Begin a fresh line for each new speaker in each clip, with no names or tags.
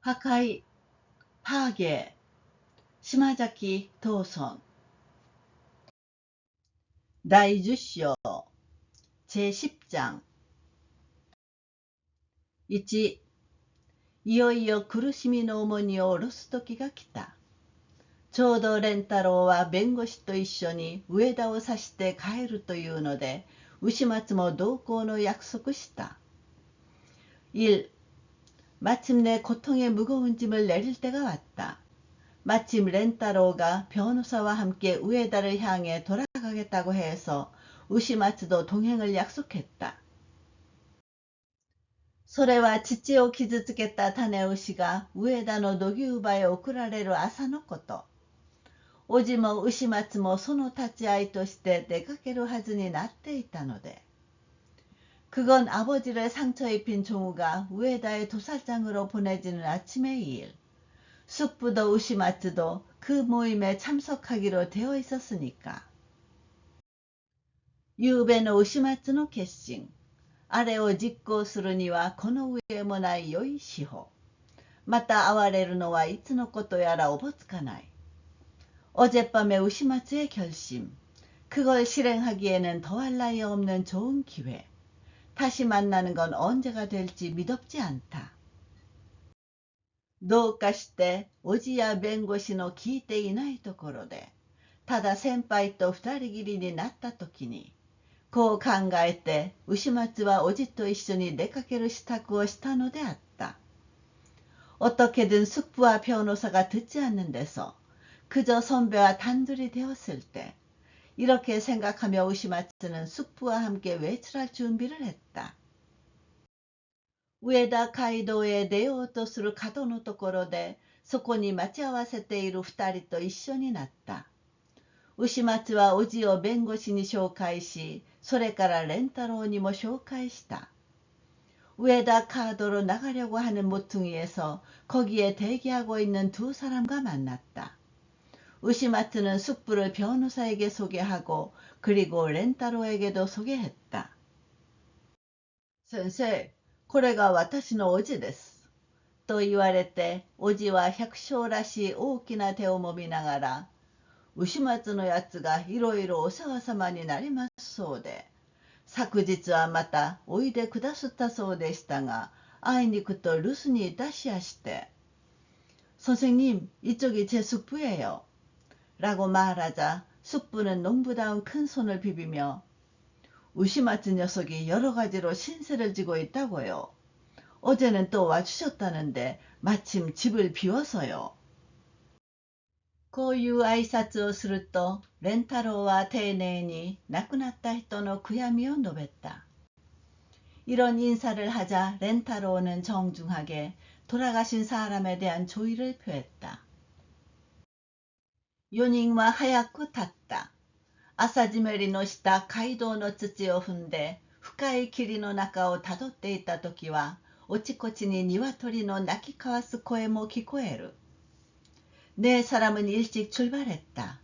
破壊、パーゲー、島崎藤村。第10章、제10장。1、いよいよ苦しみの重荷を下ろす時が来た。ちょうど蓮太郎は弁護士と一緒に上田を刺して帰るというので、牛松も同行の約束した。1、마침내 고통의 무거운 짐을 내릴 때가 왔다. 마침 렌타로가 변호사와 함께 우에다를 향해 돌아가겠다고 해서 우시마츠도 동행을 약속했다. それは父を傷つけた種牛が上田の土牛場へ送られる朝のこと。おじも牛松もその立ち会いとして出かけるはずになっていたので。그건 아버지를 상처 입힌 종우가 우에다의 도살장으로 보내지는 아침의 일. 숙부도 우시마츠도 그 모임에 참석하기로 되어 있었으니까. ゆうべの우시마츠の決心。あれを実行するにはこの上もない良い司法。また会われるのはいつのことやらおぼつかない。어젯밤의 우시마츠의 결심. 그걸 실행하기에는 더할 나위 없는 좋은 기회. 다시 만나는 건 언제가 될지 미덥지 않다. どうかしておじや弁護士の聞いていないところで、ただ先輩と二人きりになった時に、こう考えて牛松はおじと一緒に出かける支度をしたのであった。어떻게든 숙부와 변호사가 듣지 않는 데서 그저 선배와 단둘이 되었을 때, 이렇게 생각하며 우시마츠는 숙부와 함께 외출할 준비를 했다. 上田街道へ出ようとする角のところで、そこに待ち合わせている二人と一緒になった。牛松はおじを弁護士に紹介し、それから蓮太郎にも紹介した。우에다 카도로 나가려고 하는 모퉁이에서 거기에 대기하고 있는 두 사람과 만났다. 우시마츠는 숙부를 변호사에게 소개하고 그리고 렌타로에게도 소개했다. 先生、これが私のおじです。と言われて、おじは百姓らしい大きな手をもみながら、牛松のやつがいろいろお世話様になりますそうで、昨日はまたおいでくだすったそうでしたが、あいにくと留守にいたしやして。선생님、이쪽이 제 숙부예요. 라고 말하자 숙부는 농부다운 큰 손을 비비며 우시마츠 녀석이 여러 가지로 신세를 지고 있다고요. 어제는 또 와주셨다는데 마침 집을 비워서요. こういう挨拶をすると、蓮太郎は丁寧に亡くなった人の悔やみを述べた。이런 인사를 하자 렌타로는 정중하게 돌아가신 사람에 대한 조의를 표했다. 요닝과 하얗고 탔다. 朝じめりのした街道の土を踏んで深い霧の中をたどっていた時は、おちこちに鶏の鳴き交わす声も聞こえる。네 사람은 일찍 출발했다.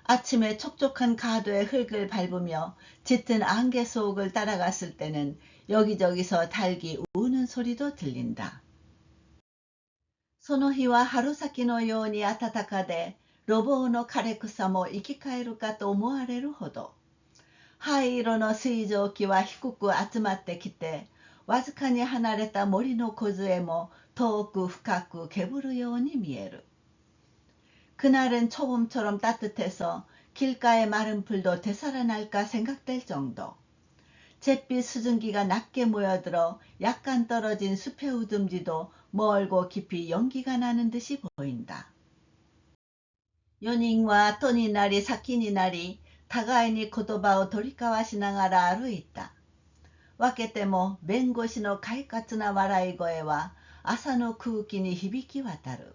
아침에 촉촉한 가도의 흙을 밟으며 짙은 안개 속을 따라갔을 때는 여기저기서 닭이 우는 소리도 들린다. その日は春先のように暖かで、路傍の枯れ草も生き返るかと思われるほど、灰色の水蒸気は低く集まってきて、わずかに離れた森の梢も遠く深く煙るように見える。그날은 초봄처럼 따뜻해서 길가의 마른 풀도 되살아날까 생각될 정도. 잿빛 수증기가 낮게 모여들어 약간 떨어진 숲의 우듬지도 멀고 깊이 연기가 나는 듯이 보인다. 요닝과とになり先になり、互いに言葉を取り交わしながら歩いた。分けても弁護士の快活な笑い声は朝の空気に響き渡る。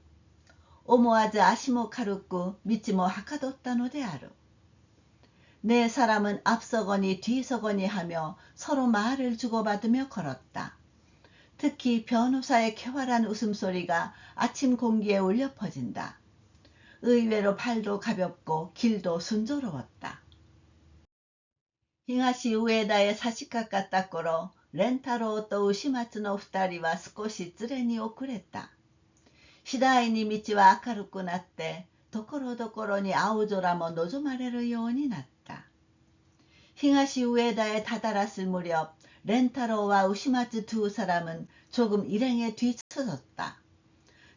思わず足も軽く道もはかどったのである。네 사람은 앞서거니 뒤서거니 하며 서로 말을 주고받으며 걸었다. 특히 변호사의 쾌활한 웃음소리가 아침 공기에 울려 퍼진다. 의외로 팔도 가볍고 길도 순조로웠다. 東上田へ差し掛かった頃、蓮太郎と牛松の二人は少し連れに遅れた。次第に道は明るくなって、ところどころに青空も望まれるようになった。東上田에 다다랐을 무렵 렌타로와 우시마츠 두 사람은 조금 일행에 뒤처졌다.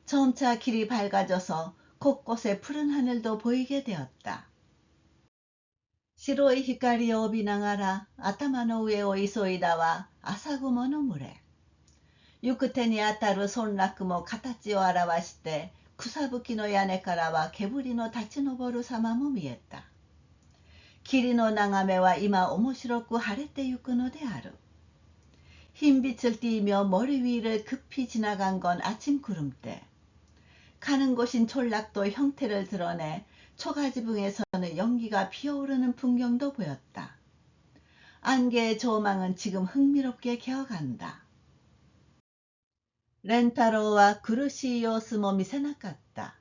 점차 길이 밝아져서 곳곳에 푸른 하늘도 보이게 되었다. 白い光を帯びながら頭の上を急いだは朝雲の群れ。行く手にあたる村落も形を現して、草吹きの屋根からは煙の立ち上る様も見えた。霧の眺めは今面白く晴れてゆくのである。흰빛을 띠며 머리 위를 급히 지나간 건 아침 구름대. 가는 곳인 촌락도 형태를 드러내 초가지붕에서는 연기가 피어오르는 풍경도 보였다. 안개의 조망은 지금 흥미롭게 개어간다. 렌타로와苦しい様子も見せなかった。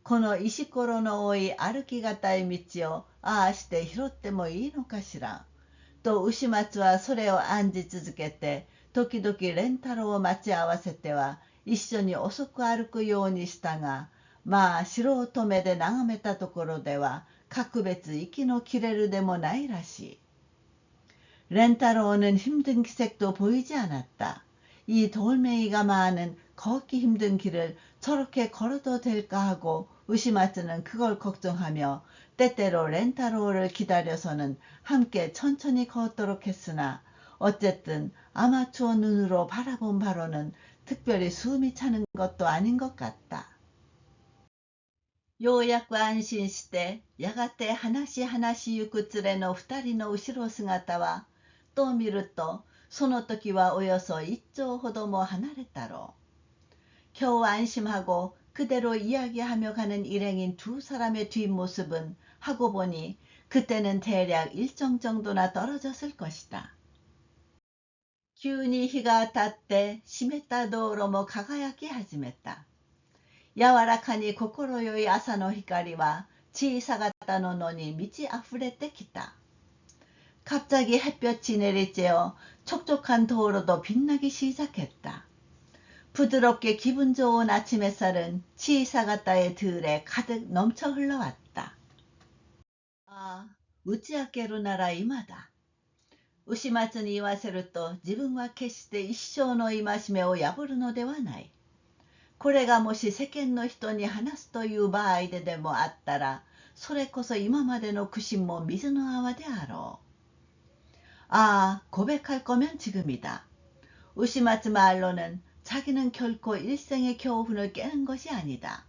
この石ころの多い歩きがたい道をああして拾ってもいいのかしら。と牛松はそれを案じ続けて、時々蓮太郎を待ち合わせては一緒に遅く歩くようにしたが、まあ素人目で眺めたところでは格別息の切れるでもないらしい。렌타로는 힘든 기색도 보이지 않았다. 이 돌멩이가 많은 걷기 힘든 길을 저렇게 걸어도 될까 하고 우시마츠는 그걸 걱정하며 때때로 렌타로를 기다려서는 함께 천천히 걷도록 했으나 어쨌든 아마추어 눈으로 바라본 바로는 특별히 숨이 차는 것도 아닌 것 같다. ようやく安心して、やがて話ゆく連れの二人の後ろ姿は、と見ると、その時はおよそ一丁ほども離れたろう。겨우 안심하고 그대로 이야기하며 가는 일행인 두 사람의 뒷모습은 하고 보니 그때는 대략 일정 정도나 떨어졌을 것이다. 急に日が当たって湿った道路も輝き始めた。柔らかに心よい朝の光は小さかったのに満ち溢れてきた。갑자기 햇볕이 내리쬐어 촉촉한 도로도 빛나기 시작했다. 부드럽게 기분 좋은 아침 햇살은 치이사가타의 들에 가득 넘쳐 흘러왔다. 아, 우찌아케로 나라 이마다. 牛松に言わせると自分は決して一生の戒めを破るのではない。これがもし世間の人に話すという場合でもあったら、それこそ今までの苦心も水の泡であろう。 아, 고백할 거면 지금이다. 우시마츠 말로는 자기는 결코 일생의 교훈을 깨는 것이 아니다.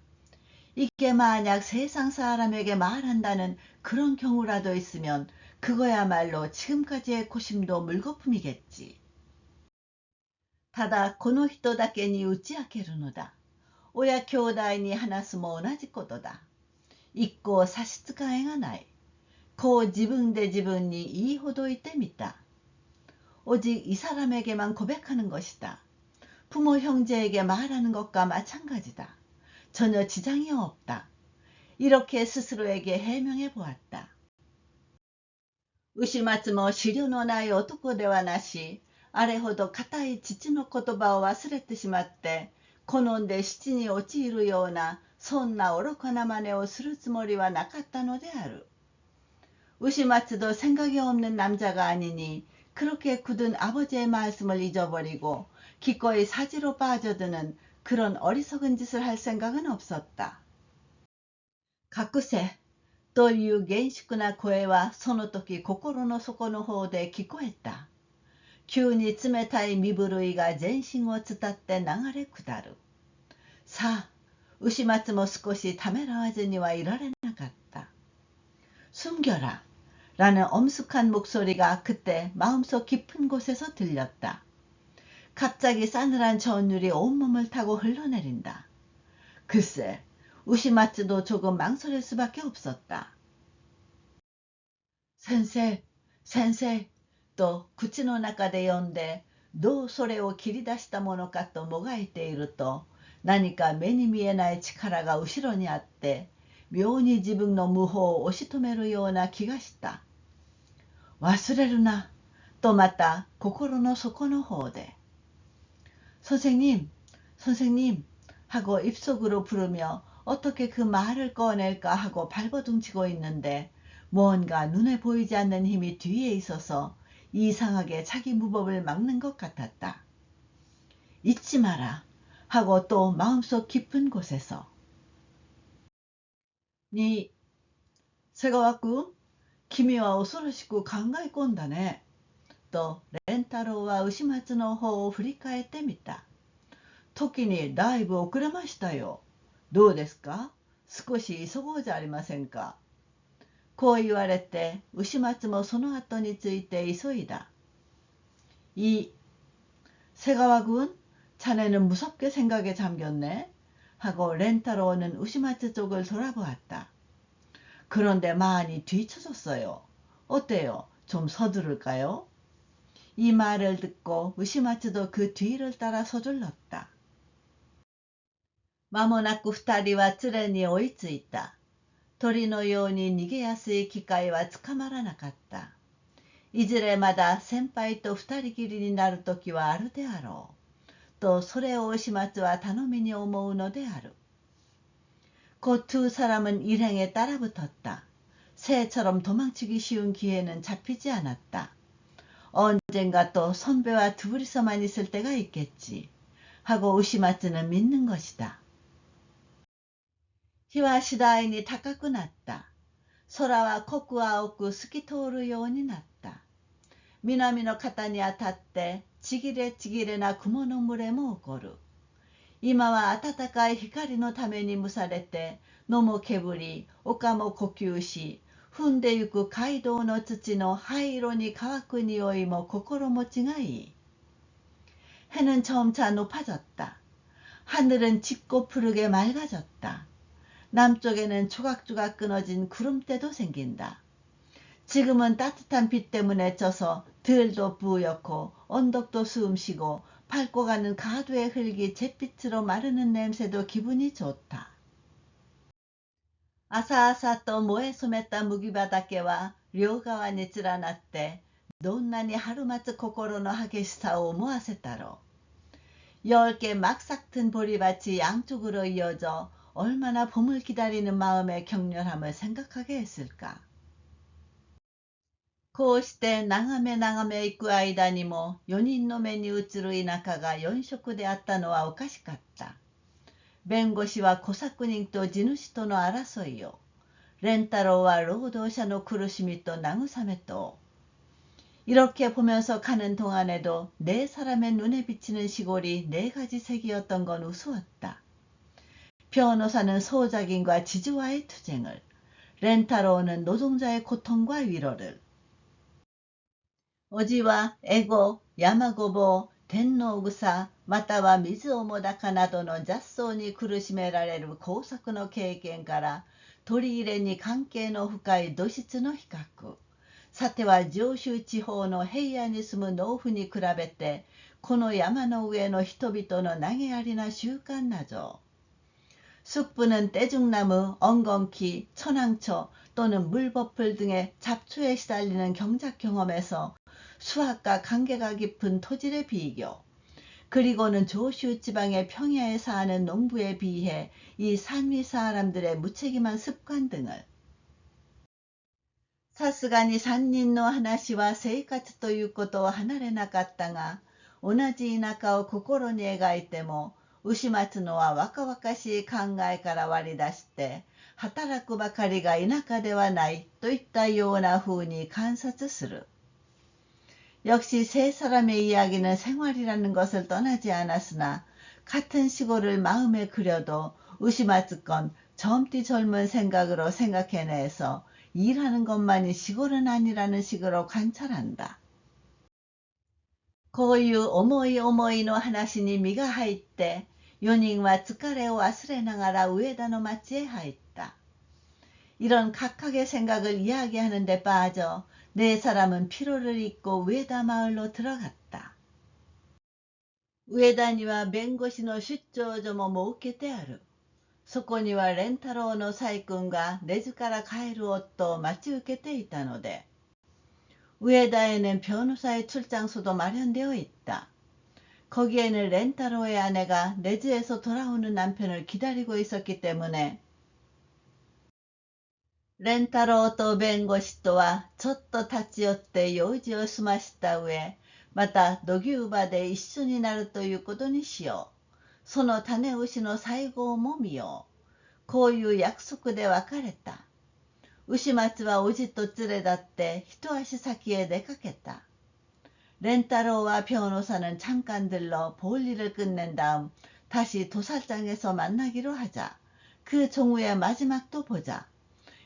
이게 만약 세상 사람에게 말한다는 그런 경우라도 있으면 그거야말로 지금까지의 고심도 물거품이겠지. ただこの人だけに打ち明けるのだ。親兄弟に話すも同じことだ。一向差し支えがない。고自分で自分に言いほどいてみた。 오직 이 사람에게만 고백하는 것이다. 부모 형제에게 말하는 것과 마찬가지다. 전혀 지장이 없다. 이렇게 스스로에게 해명해 보았다. 牛松も資料のない男ではなし、あれほど固い父の言葉を忘れてしまって、好んで七に陥るような、そんな愚かな真似をするつもりはなかったのである。우시마츠도 생각이 없는 남자가 아니니 그렇게 굳은 아버지의 말씀을 잊어버리고 기꺼이 사지로 빠져드는 그런 어리석은 짓을 할 생각은 없었다. 隠せという厳粛な声はその時心の底の方で聞こえた。急に冷たい身震いが全身を伝って流れ下る。さあ、牛松も少しためらわずにはいられなかった。숨겨라 라는 엄숙한 목소리가 그때 마음속 깊은 곳에서 들렸다. 갑자기 싸늘한 전율이 온몸을 타고 흘러내린다. 글쎄, 우시마츠도 조금 망설일 수밖에 없었다. 센세, 센세, 또口の中で呼んで、どうそれを切り出したものかともがいていると、何か目に見えない力が後ろにあって、妙に自分の無法を押し止めるような気がした。忘れるな、とまた心の底の方で。선생님、선생님、 하고 입속으로 부르며 어떻게 그 말을 꺼낼까 하고 발버둥치고 있는데 뭔가 눈에 보이지 않는 힘이 뒤에 있어서 이상하게 자기 무법을 막는 것 같았다. 잊지 마라 하고 또 마음속 깊은 곳에서 니 새가 왔구?君は恐ろしく考え込んだね。と蓮太郎は牛松の方を振り返ってみた。時にだいぶ遅れましたよ。どうですか？少し急ごうじゃありませんか。こう言われて牛松もその後について急いだ。이 새가와군 자네는 무섭게 생각에 잠겼네. 하고 렌타로는 우시마츠 쪽을 돌아보았다. 그런데 많이 뒤쳐졌어요. 어때요? 좀 서두를까요? 이 말을 듣고 우시마츠도 그 뒤를 따라 서둘렀다. 間もなく二人は連れに追いついた。鳥のように逃げやすい機会はつかまらなかった。いずれまだ先輩と二人きりになる時はあるであろう。또それを牛松は頼みに思うのである。그 두 사람은 일행에 따라붙었다. 새처럼 도망치기 쉬운 기회는 잡히지 않았다. 언젠가 또 선배와 둘이서만 있을 때가 있겠지. 하고 우시마츠는 믿는 것이다. 日は次第に高くなった。空は濃く青く透き通るようになった。南の肩に当たってちぎれちぎれな雲の群れも起こる。今は暖かい光のために蒸されて野も煙、丘も呼吸し、踏んでゆく街道の土の灰色に乾く匂いも心持ちがいい。해는 점차 높아졌다. 하늘은 짙고 푸르게 맑아졌다. 남쪽에는 조각조각 끊어진 구름대도 생긴다. 지금은 따뜻한 빛 때문에 쪄서 들도 뿌옇고 언덕도 숨쉬고 밟고 가는 가두의 흙이 잿빛으로 마르는 냄새도 기분이 좋다. 아사아사 또 모에 소맸다麦畑は両側に連なってどんなに春待つ心の激しさを思わせたろう。10개 막 삭튼 보리밭이 양쪽으로 이어져 얼마나 봄을 기다리는 마음의 격렬함을 생각하게 했을까. こうして眺め眺め行く間にも4人の目に映る田舎が4色であったのはおかしかった。弁護士は小作人と地主との争いを、蓮太郎は労働者の苦しみと慰めと、이렇게 보면서 가는 동안에도 네 사람의 눈에 비치는 시골이 네 가지 색이었던 건 우스웠다. 변호사는 소작인과 지주와의 투쟁을, 렌타로우는 노동자의 고통과 위로를, 오지와 에고, 야마고보, 덴노우구사, または水をもだかなどの雑草に苦しめられる耕作の経験から取り入れに関係の深い土質の比較、さては上州地方の平野に住む農夫に比べてこの山の上の人々の投げやりな習慣など、숙부는 떼죽나무, 엉겅퀴, 천황초 또는 물버풀 등의 잡초에 시달리는 경작 경험에서 수학과 관계가 깊은 토질의 비교, 그리고는 조슈 지방의 평야에 사는 농부에 비해 이 산위 사람들의 무책임한 습관 등을, さすがに三人の話は生活ということを離れなかったが、同じ田舎を心に描いても牛松のは若々しい考えから割り出して働くばかりが田舎ではないといったような風に観察する。 역시 세 사람의 이야기는 생활이라는 것을 떠나지 않았으나 같은 시골을 마음에 그려도 우시마츠 건 젊디 젊은 생각으로 생각해내서 일하는 것만이 시골은 아니라는 식으로 관찰한다. こういう重い思いの話に身が入って4人は疲れを忘れながら上田の町へ入った。 이런 각각의 생각을 이야기하는 데 빠져 네 사람은 피로를 잊고 우에다 마을로 들어갔다. 우에다には弁護士の出張所も設けてある。そこには蓮太郎の細君が根津から帰る夫を待ち受けていたので、 우에다에는 변호사의 출장소도 마련되어 있다. 거기에는 렌타로의 아내가 내주에서 돌아오는 남편을 기다리고 있었기 때문에 렌타로と弁護士とはちょっと立ち寄って用事を済ました上、また土牛場で一緒になるということにしよう。その種牛の最後も見よう。こういう約束で別れた。牛松はおじと連れ立って一足先へ出かけた。렌타로와 변호사는 잠깐 들러 볼일을 끝낸 다음 다시 도살장에서 만나기로 하자. 그 종후의 마지막도 보자.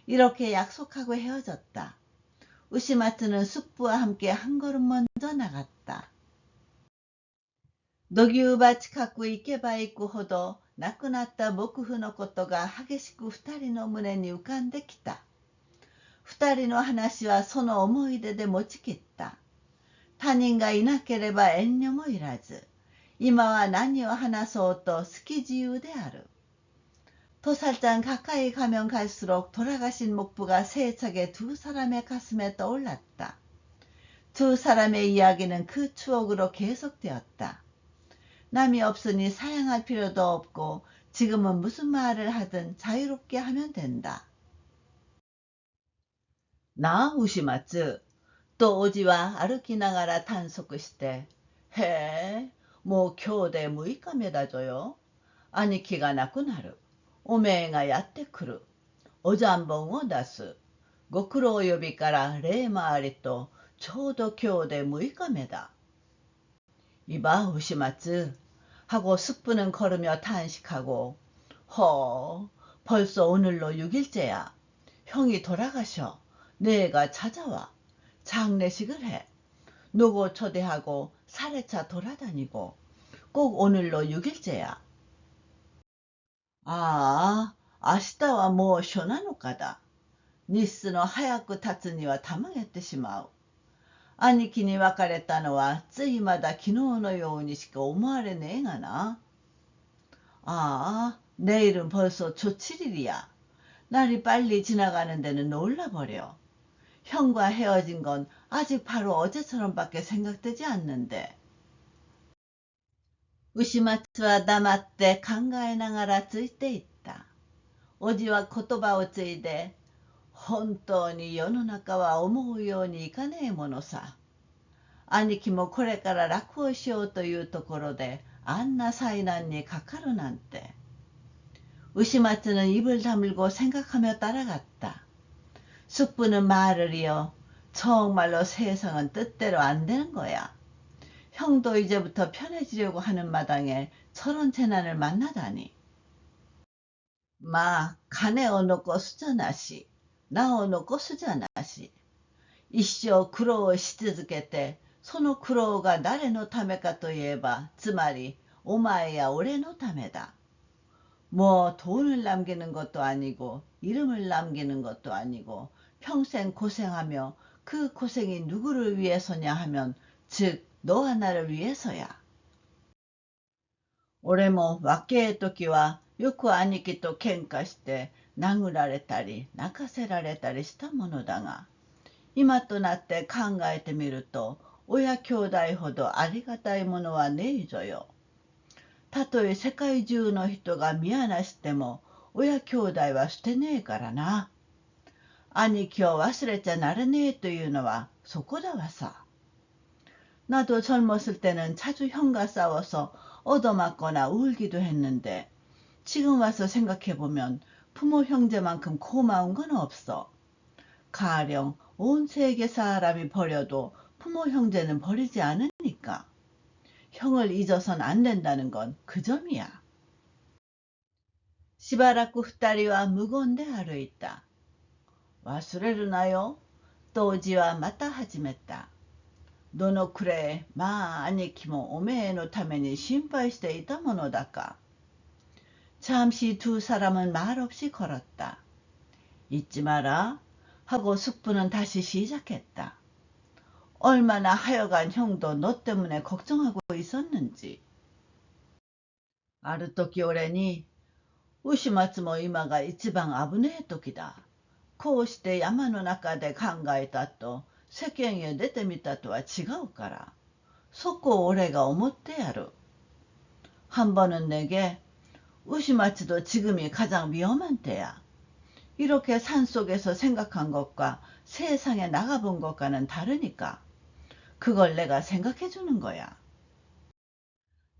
이렇게 약속하고 헤어졌다. 우시마츠는 숙부와 함께 한 걸음 먼저 나갔다. 土牛場近く行けば行くほど亡くなった牧夫のことが激しく二人の胸に浮かんできた。二人の話はその思い出で持ちきった。他人がいなければ遠慮もいらず、今は何を話そうと好き自由である。도살장 가까이 가면 갈수록 돌아가신 목부가 세차게 두 사람의 가슴에 떠올랐다. 두 사람의 이야기는 그 추억으로 계속되었다. 남이 없으니 사양할 필요도 없고 지금은 무슨 말을 하든 자유롭게 하면 된다. 나 우시마츠. とおじは歩きながら探索して、へえ、もう今日で6日目だぞよ。兄貴が亡くなる。おめえがやってくる。おじゃんぼんを出す。ご苦労呼びから礼回りと、ちょうど今日で6日目だ。이봐 우시마츠. 하고 숙부는 걸으며 탄식하고, 벌써 오늘로 6일째야. 형이 돌아가셔. 내가 찾아와. 장례식을 해. 누구 초대하고 사례차 돌아다니고 꼭 오늘로 6일째야. 아, 明日はもう初7日だ。日数の早く経つにはたまげてしまう。兄貴に別れたのはついまだ昨日のようにしか思われねえがな。아, 내일은 벌써 조 7일이야. 날이 빨리 지나가는 데는 놀라버려. 형과 헤어진 건 아직 바로 어제처럼밖에 생각되지 않는데. 우시마츠와黙って考えながらついていった。おじは言葉をついで、本当に世の中は思うようにいかねえものさ。兄貴もこれから楽をしようというところであんな災難にかかるなんて。우시마츠는 입을 다물고 생각하며 따라갔다. 숙부는 말을 이어 정말로 세상은 뜻대로 안 되는 거야. 형도 이제부터 편해지려고 하는 마당에 저런 재난을 만나다니. 마, 가네 어놓고 수전하시. 나 어놓고 수전하시. 이쇼苦労し続けて、その苦労が誰のためかといえば、つまりお前や俺のためだ。뭐 돈을 남기는 것도 아니고 이름을 남기는 것도 아니고 평생 고생하며 그 고생이 누구를 위해서냐 하면 즉 너와 나를 위해서야. 俺も若え時はよく兄貴と喧嘩して泣くられたりしたものだが、今となって考えてみると親兄弟ほどありがたいものはねえぞよ。たとえ世界中の人が見放しても親兄弟は捨てねえからな。兄貴は忘れちゃならねえというのはそこだわさ。나도 젊었을 때는 자주 형과 싸워서 얻어맞거나 울기도 했는데 지금 와서 생각해보면 부모 형제만큼 고마운 건 없어. 가령 온 세계 사람이 버려도 부모 형제는 버리지 않으니까. 형을 잊어선 안 된다는 건 그 점이야. しばらく二人は無言で歩いた。忘れるなよ。とおじはまた始めた。どのくれえ、まあ兄貴もおめえのために心配していたものだか。잠시 두 사람은 말없이 걸었다. 잊지 마라 하고 숙부는 다시 시작했다. 얼마나 하여간 형도 너 때문에 걱정하고 있었는지. ある時俺に、牛松も今が一番危ねえ時だ。こうして山の中で考えたと、世間へ出てみたとは違うから。そこを俺が思ってやる。한 번은 내게 우시마츠도 지금이 가장 위험한 때야. 이렇게 산속에서 생각한 것과 세상에 나가본 것과는 다르니까. 그걸 내가 생각해 주는 거야.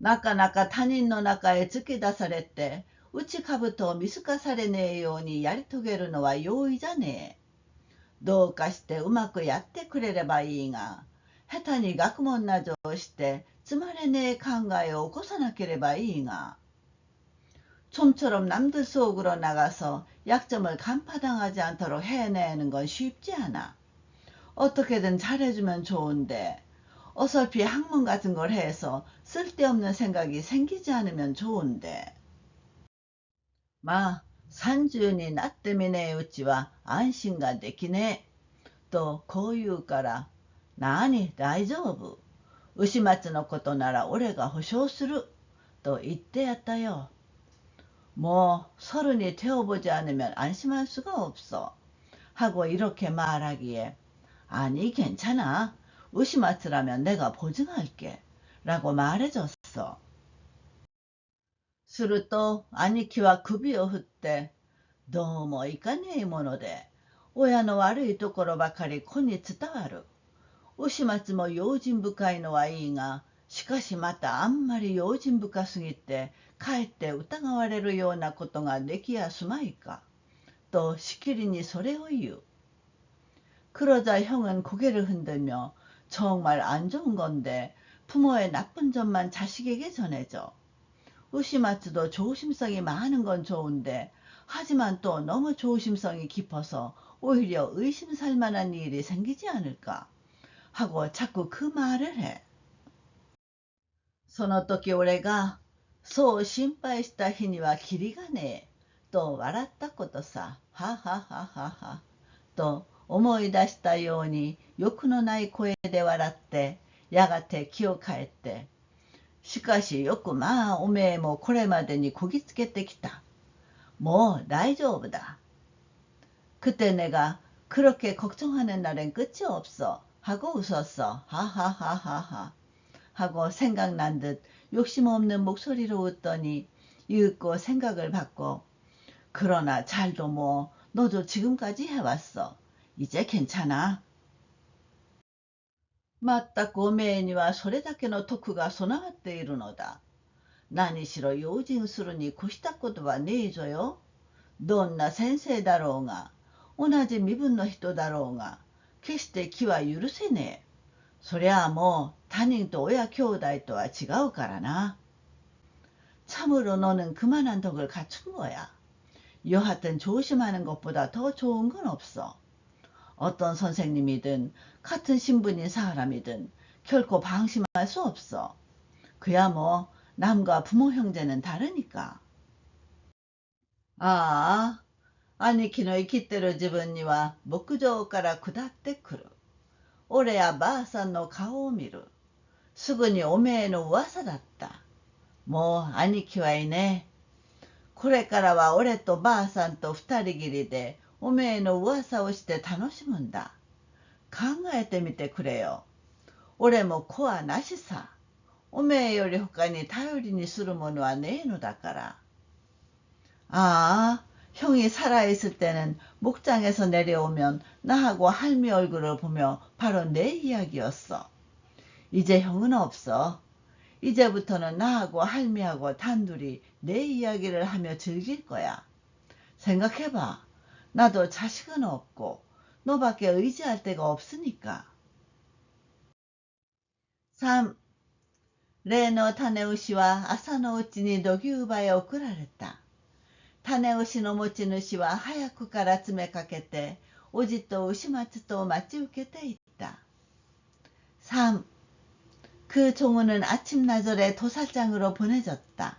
なかなか他人の中へ突き出されて、打ちかぶと見透かされねえようにやり遂げるのは容易じゃねえ。どうかしてうまくやってくれればいいが、下手に学問などをしてつまれねえ考えを起こさなければいいが、좀처럼 남들 속으로 나가서 약점을 간파당하지 않도록 해내는 건 쉽지 않아. 어떻게든 잘해주면 좋은데 어설피 학문 같은 걸 해서 쓸데없는 생각이 생기지 않으면 좋은데. 마, 산준이 나 때문에 우치와 안심가 되기네. 또 고유から 나니 다이조부. 우시마츠의 ことなら俺が保証すると言ってやったよ。 뭐 서른이 되어보지 않으면 안심할 수가 없어. 하고 이렇게 말하기에 아니 괜찮아. 우시마츠라면 내가 보증할게. 라고 말해줬어. すると兄貴は首を振ってどうもいかねえもので親の悪いところばかり子に伝わる。牛松も用心深いのはいいが、しかしまたあんまり用心深すぎてかえって疑われるようなことができやすまいかとしきりにそれを言う。 그러자 형은 고개를 흔들며 정말 안 좋은 건데 부모의 나쁜 점만 자식에게 전해줘. 우시마츠도 조심성이 많은 건 좋은데 하지만 또 너무 조심성이 깊어서 오히려 의심살 만한 일이 생기지 않을까 하고 자꾸 그 말을 해. その時俺がそう心配した日にはキリがねえと笑ったことさ。はははははと思い出したように欲のない声で笑ってやがて気を変えて、しかしよくまあおめえもこれまでにこぎつけてきた。もう大丈夫だ。 그때 내가 그렇게 걱정하는 날엔 끝이 없어 하고 웃었어. 하하하하하 하고 생각난 듯 욕심 없는 목소리로 웃더니 이윽고 생각을 바꿔 그러나 잘도 뭐 너도 지금까지 해왔어. 이제 괜찮아. 全くおめえにはそれだけの徳が備わっているのだ。何しろ用心するに越したことはねえぞよ。どんな先生だろうが、同じ身分の人だろうが、決して気は許せねえ。そりゃあもう他人と親兄弟とは違うからな。 참으로 너는 그만한 덕을 갖춘 거야. 여하튼 조심하는 것보다 더 좋은 건 없어. 어떤 선생님이든 같은 신분인 사람이든 결코 방심할 수 없어. 그야 뭐 남과 부모 형제는 다르니까. 아, 兄貴の生きてる自分には牧場から下ってくる。俺やばあさんの顔を見る。すぐにおめえの噂だった。もう兄貴はいねえ。これからは俺とばあさんと二人きりでおめえの噂をして楽しむんだ。考えてみてくれよ。俺も子はなしさ。おめえより他に頼りにするものはねえのだから。 아, 형이 살아있을 때는 목장에서 내려오면 나하고 할미 얼굴을 보며 바로 내 이야기였어. 이제 형은 없어. 이제부터는 나하고 할미하고 단둘이 내 이야기를 하며 즐길 거야. 생각해봐. 나도 자식은 없고 너밖에 의지할 데가 없으니까. 3. 例の種牛は朝のうちに土牛場へ送られた。種牛の持ち主は早くから詰めかけておじと牛松と待ち受けていった。 3. 그 종우는 아침나절에 도살장으로 보내졌다.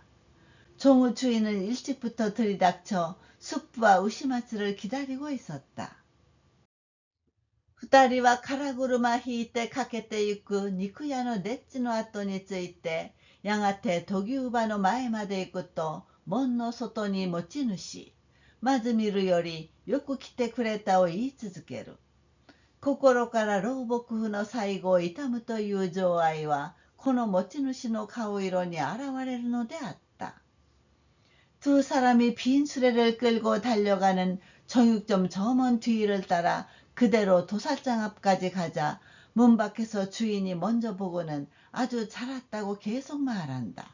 종우 주인은 일찍부터 들이닥쳐 숙부와 우시마츠를 기다리고 있었다. 二人はから車引いてかけてゆく肉屋のデッチの後についてやがて土牛場の前まで行くと門の外に持ち主、まず見るよりよく来てくれたを言い続ける。心から老木夫の最後を悼むという情愛はこの持ち主の顔色に現れるのであった。두 사람이 빈 수레를 끌고 달려가는 정육점 점원 뒤를 따라 그대로 도살장 앞까지 가자 문 밖에서 주인이 먼저 보고는 아주 잘 왔다고 계속 말한다.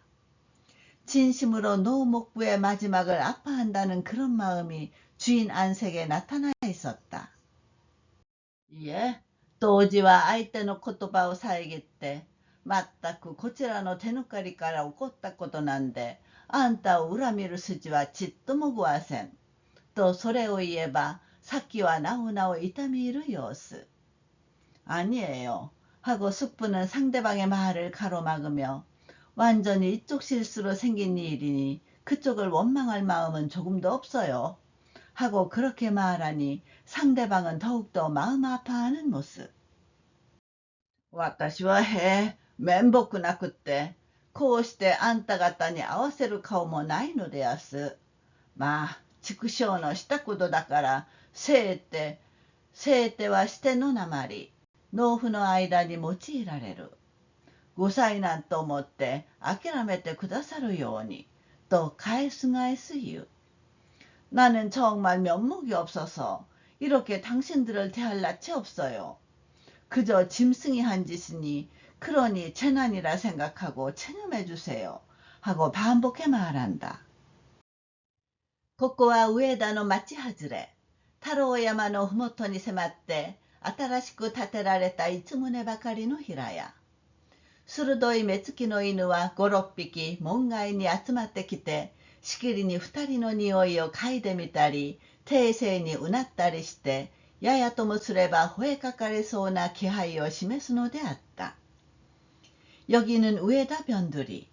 진심으로 노목부의 마지막을 아파한다는 그런 마음이 주인 안색에 나타나 있었다. 예, 当時は相手の言葉を遮って、まったくこちらの手抜かりから起こったことなんで、あんたを恨みる筋はちっともごわせん。とそれを言えば、さっきはなおなお痛み入る様子。아니에요. 하고 숙부는 상대방의 말을 가로막으며 완전히 이쪽 실수로 생긴 일이니 그쪽을 원망할 마음은 조금도 없어요. 하고 그렇게 말하니 상대방은 더욱더 마음 아파하는 모습. 私は面目なくって、こうしてあんた方に合わせる顔もないのでやす。まあ、畜生のしたことだから、せいてはしてのなまり、農夫の間に用いられる。5歳なんと思って諦めてくださるように、と返す言う。나는 정말 면목이 없어서 이렇게 당신들을 대할 낯이 없어요. 그저 짐승이 한 짓이니 그러니 재난이라 생각하고 체념해 주세요. 하고 반복해 말한다. ここは上田の町外れ、太郎山のふもとに迫って新しく建てられた一棟ばかりの平屋。鋭い目つきの犬は5、6匹門外に集まってきて、しきりに2人の匂いを嗅いでみたり、丁勢にうなったりして、ややともすれば吠えかかれそうな気配を示すのであった。여기는 우에다 변두리,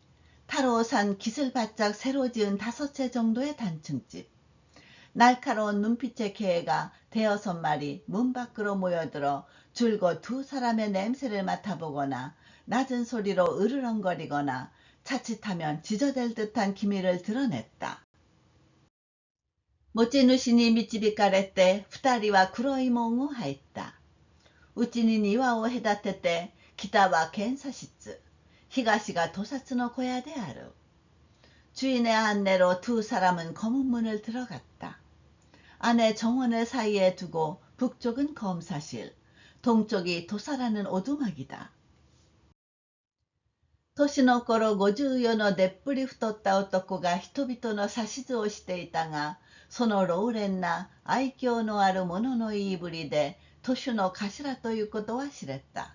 타로산 기슬바짝 새로 지은 5채 정도의 단층집. 날카로운 눈빛의 개가 5마리 문 밖으로 모여들어 줄곧 2사람의 냄새를 맡아보거나 낮은 소리로 으르렁거리거나 자칫하면 지저댈 듯한 기미를 드러냈다. 持ち主に導かれて2人は黒い門を入った。うちに庭を隔てて、北は検査室、東が屠殺の小屋である。주인의 안내로 두 사람은 검은 문을 들어갔다. 안에 정원을 사이에 두고 북쪽은 검사실, 동쪽이 도살하는 오두막이다. 年の頃54のでっぷり太った男が人々の指図をしていたが、その老練な愛嬌のある者の言いぶりで都主の頭ということは知れた。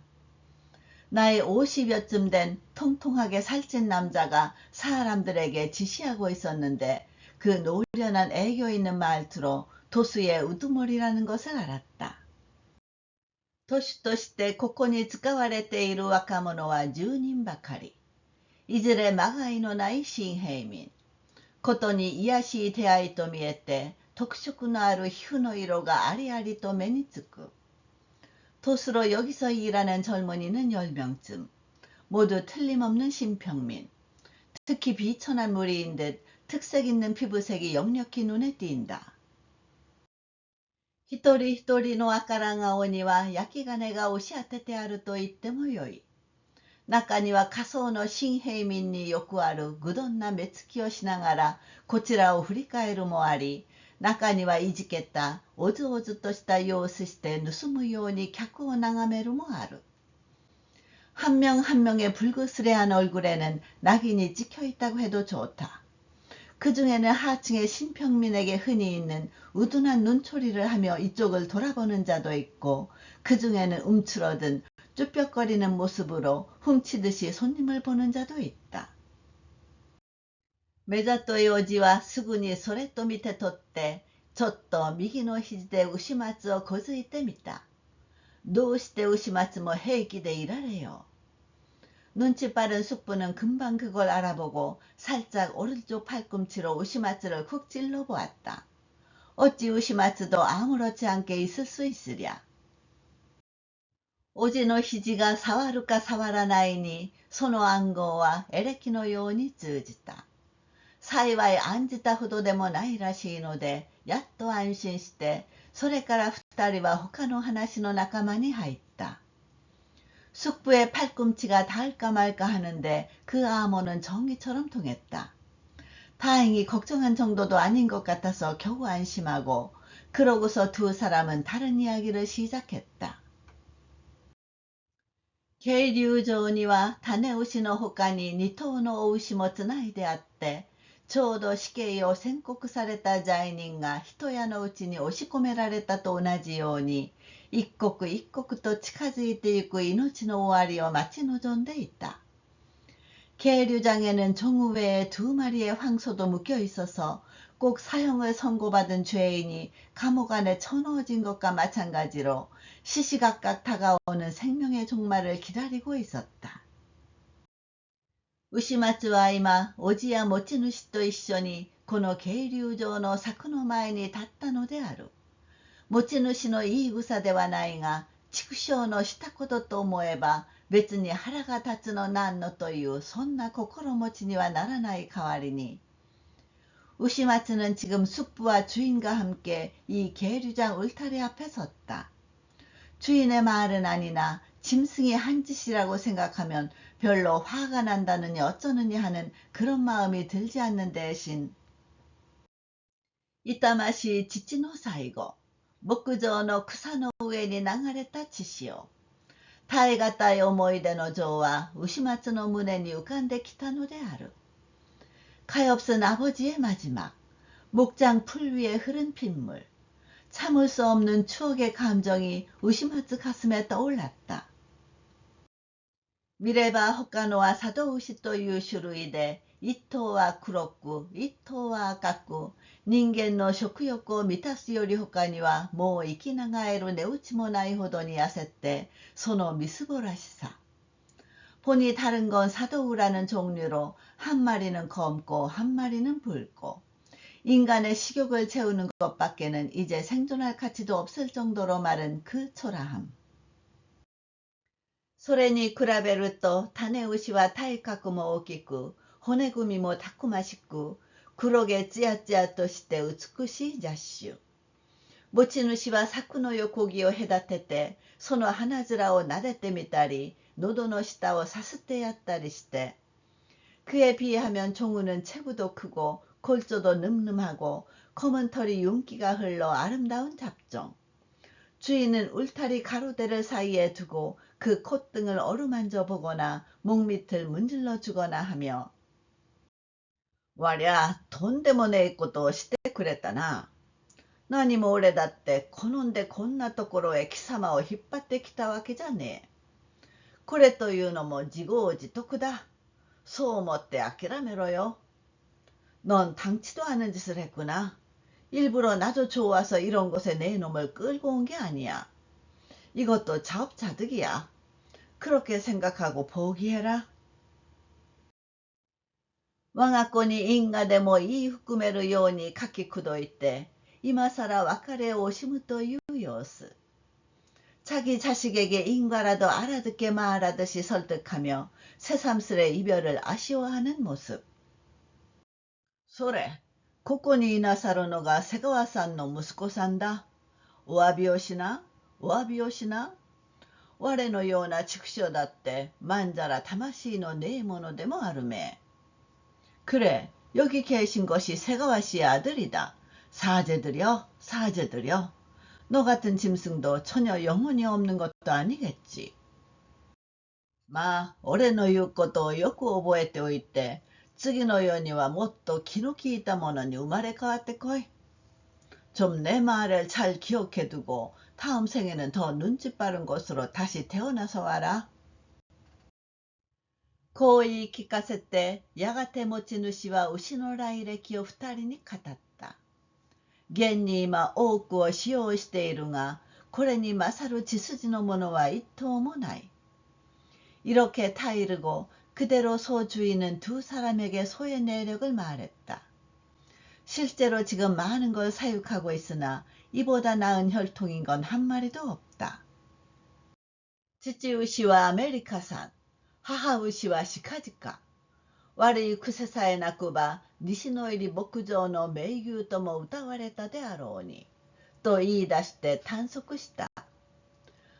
나이 50여쯤 된 통통하게 살찐 남자가 사람들에게 지시하고 있었는데 그 노련한 애교 있는 말투로 도수의 우두머리라는 것을 알았다. 都主としてここに使われている若者は10人ばかり。いずれまがいのない新平民。ことに卑しい手合いと見えて、特色のある皮膚の色がありありと目につく。도수로 여기서 일하는 젊은이는 10명쯤. 모두 틀림없는 신평민. 특히 비천한 무리인 듯 특색 있는 피부색이 역력히 눈에 띈다. 一人一人の赤ら顔には焼き金が押し当ててあると言ってもよい。中には仮想の新平民によくある愚鈍な目つきをしながらこちらを振り返るもあり、中にはいじけたおずおずとした様子して盗むように客を眺めるもある。한 명 한 명의 불그스레한 얼굴에는 낙인이 찍혀있다고 해도 좋다. 그 중에는 하층의 신평민에게 흔히 있는 우둔한 눈초리를 하며 이쪽을 돌아보는 자도 있고, 그 중에는 움츠러든 쭈뼛거리는 모습으로 훔치듯이 손님을 보는 자도 있다. 目ざといおじはすぐにそれと見て取って、ちょっと右の肘で牛松をこづいてみた。どうして牛松も平気でいられよ。눈치 빠른 숙부는 금방 그걸 알아보고 살짝 오른쪽 팔꿈치로 우시마츠를 쿡 찔러보았다. 어찌 우시마츠도 아무렇지 않게 있을 수 있으랴. 오지노 히지가 사와루까 사와라나이니 소노 안고와 에레키노 요원이 즈으지다. 사이와이 안지다 후도でもないらしいので、やっと安心して、それから二人は他の話の仲間に入った。 숙부의 팔꿈치가 닿을까 말까 하는데 그 암호는 전기처럼 통했다. 다행히 걱정한 정도도 아닌 것 같아서 겨우 안심하고 그러고서 두 사람은 다른 이야기를 시작했다.ケイリュウ城には種牛の他に2頭のお牛もつないであって、ちょうど死刑を宣告された罪人が一夜のうちに押し込められたと同じように、一刻一刻と近づいてゆく命の終わりを待ち望んでいた。계류장에는 종우 외에 2마리의 황소도 묶여 있어서 꼭 사형을 선고받은 죄인이 감옥 안에 쳐넣어진 것과 마찬가지로 시시각각 다가오는 생명의 종말을 기다리고 있었다. 우시마츠は今、おじや持ち主と一緒にこの渓流上の柵の前に立ったのである。持ち主の言い草ではないが、畜生のしたことと思えば、別に腹が立つのなんのというそんな心持ちにはならない代わりに、우시마츠는 지금 숙부와 주인과 함께 이 계류장 울타리 앞에 섰다. 주인의 말은 아니나 짐승이 한 짓이라고 생각하면 별로 화가 난다느니 어쩌느니 하는 그런 마음이 들지 않는 대신 이따마시 지치노사이고 목구조の草の上に流れた血潮。耐え難い思い出の情は牛松の胸に浮かんできたのである。가엾은 아버지의 마지막, 목장 풀 위에 흐른 핏물, 참을 수 없는 추억의 감정이 우시마츠 가슴에 떠올랐다. 미래바 홋카노와 사도우시という種類で、一頭は黒く、一頭は赤く、人間の食欲を満たすより他にはもう生き長える値打ちもないほどに痩せて、そのみすぼらしさ。본이 다른 건 사도우라는 종류로 한 마리는 검고 한 마리는 붉고 인간의 식욕을 채우는 것밖에는 이제 생존할 가치도 없을 정도로 마른 그 초라함. それに比べると種牛は体格も大きく骨組みもたくましく黒毛ツヤツヤとして美しい雑種。持ち主は柵の横木を隔ててその花面を撫でてみたり喉の下をさすってやったりして、그에 비하면 종우는 체구도 크고 골조도 늠름하고 검은 털이 윤기가 흘러 아름다운 잡종. 주인은 울타리 가로대를 사이에 두고 그 콧등을 어루만져 보거나 목밑을 문질러 주거나 하며 わりゃとんでもねえことをしてくれたな。何も俺だって好んでこんなところへ貴様を引っ張ってきたわけじゃねえ。これというのも自業自得だ。そう思って諦めろよ。넌 당치도 않은 짓을 했구나. 일부러 나도 좋아서 이런 곳에 내 놈을 끌고 온 게 아니야. 이것도 자업자득이야. 그렇게 생각하고 포기해라. 我が子に因果でもいい含めるように書きくどいて、今更別れを惜しむという様子。 자기 자식에게 인과라도 알아듣게 말하듯이 설득하며 새삼스레 이별을 아쉬워하는 모습. それ、ここにいなさるのが瀬川さんの息子さんだ。お詫びをしな、お詫びをしな。我のような畜生だってまんざら魂のねえものでもあるめ。그래, 여기 계신 것이 새가와 씨의 아들이다. 사죄드려, 사죄드려. 너 같은 짐승도 전혀 영혼이 없는 것도 아니겠지. まあ、俺の言うことをよく覚えておいて、次の世にはもっと気の利いたものに生まれ変わってこい。좀 내 말을 잘 기억해 두고 다음 생에는 더 눈치 빠른 것으로 다시 태어나서 와라. こう言い聞かせて、やがて持ち主は牛の来歴を二人に語った。現に今多くを使用しているが、これに勝る血筋のものは一頭もない。이렇게 타이르고 그대로 소 주인은 두 사람에게 소의 내력을 말했다. 실제로 지금 많은 걸 사육하고 있으나 이보다 나은 혈통인 건 한 마리도 없다. 지찌우시와 아메리카산, 하하우시와 시카지카. 悪い癖さえなくば西の入り牧場の名牛とも謳われたであろうに、と言い出して探索した。